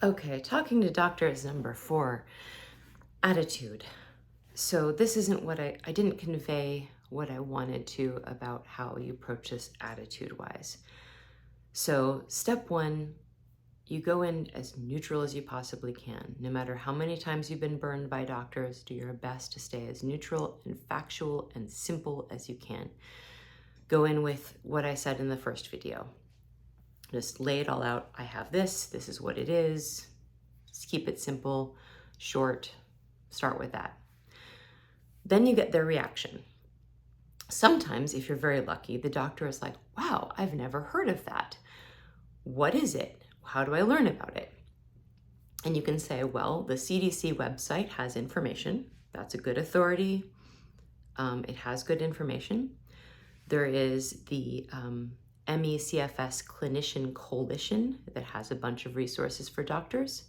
Okay, talking to doctors number 4, attitude. So this isn't what I didn't convey what I wanted to about how you approach this attitude-wise. So step 1, you go in as neutral as you possibly can. No matter how many times you've been burned by doctors, do your best to stay as neutral and factual and simple as you can. Go in with what I said in the first video. Just lay it all out. I have this is what it is. Just keep it simple, short, start with that. Then you get their reaction. Sometimes, if you're very lucky, the doctor is like, wow, I've never heard of that. What is it? How do I learn about it? And you can say, well, the CDC website has information. That's a good authority. It has good information. There is the CFS Clinician Coalition that has a bunch of resources for doctors.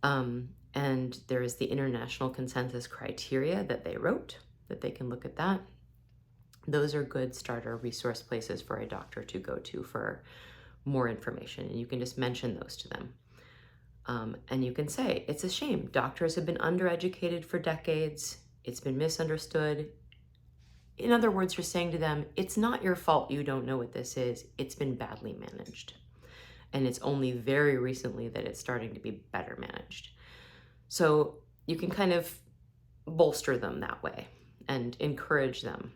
And there is the International Consensus Criteria that they wrote, that they can look at that. Those are good starter resource places for a doctor to go to for more information. And you can just mention those to them. And you can say, it's a shame. Doctors have been undereducated for decades. It's been misunderstood. In other words, you're saying to them, it's not your fault you don't know what this is. It's been badly managed. And it's only very recently that it's starting to be better managed. So you can kind of bolster them that way and encourage them.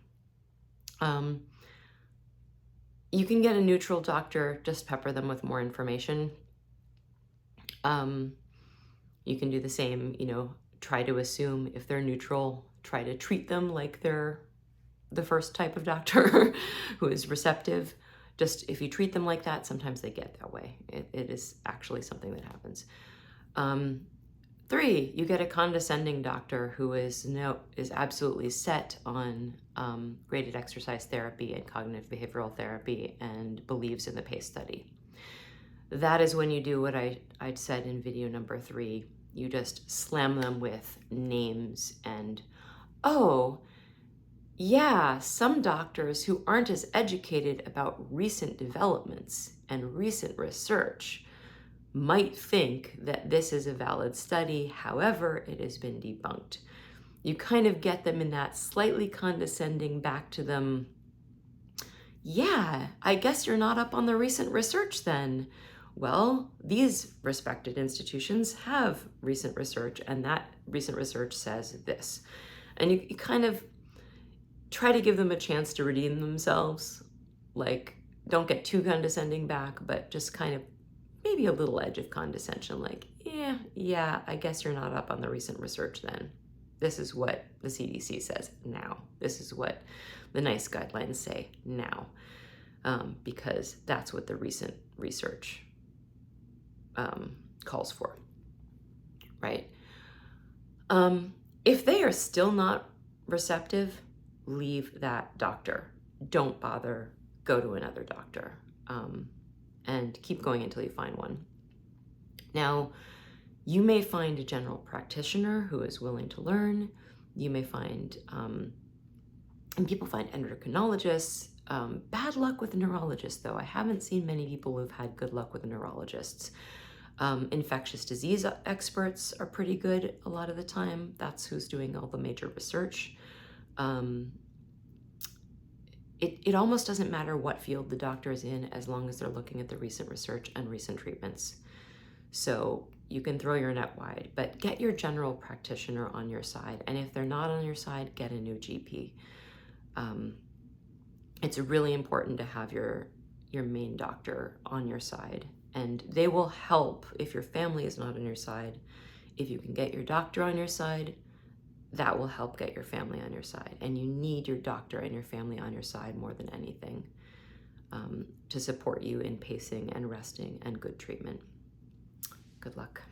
You can get a neutral doctor, just pepper them with more information. You can do the same, try to assume if they're neutral, try to treat them like they're the first type of doctor who is receptive. Just if you treat them like that, sometimes they get that way. It is actually something that happens. 3, you get a condescending doctor who is absolutely set on graded exercise therapy and cognitive behavioral therapy and believes in the PACE study. That is when you do what I'd said in video number 3. You just slam them with names and, oh, yeah, some doctors who aren't as educated about recent developments and recent research might think that this is a valid study. However, it has been debunked. You kind of get them in that slightly condescending back to them. Yeah, I guess you're not up on the recent research then. Well, these respected institutions have recent research, and that recent research says this. And you kind of try to give them a chance to redeem themselves. Like, don't get too condescending back, but just kind of maybe a little edge of condescension, like, yeah, I guess you're not up on the recent research then. This is what the CDC says now. This is what the NICE guidelines say now, because that's what the recent research calls for, right? If they are still not receptive, leave that doctor. Don't bother, go to another doctor. And keep going until you find one. Now, you may find a general practitioner who is willing to learn. You may find, and people find endocrinologists. Bad luck with neurologists, though. I haven't seen many people who've had good luck with neurologists. Infectious disease experts are pretty good a lot of the time. That's who's doing all the major research. It almost doesn't matter what field the doctor is in as long as they're looking at the recent research and recent treatments. So you can throw your net wide, but get your general practitioner on your side. And if they're not on your side, get a new GP. It's really important to have your main doctor on your side, and they will help if your family is not on your side. If you can get your doctor on your side, that will help get your family on your side. And you need your doctor and your family on your side more than anything to support you in pacing and resting and good treatment. Good luck.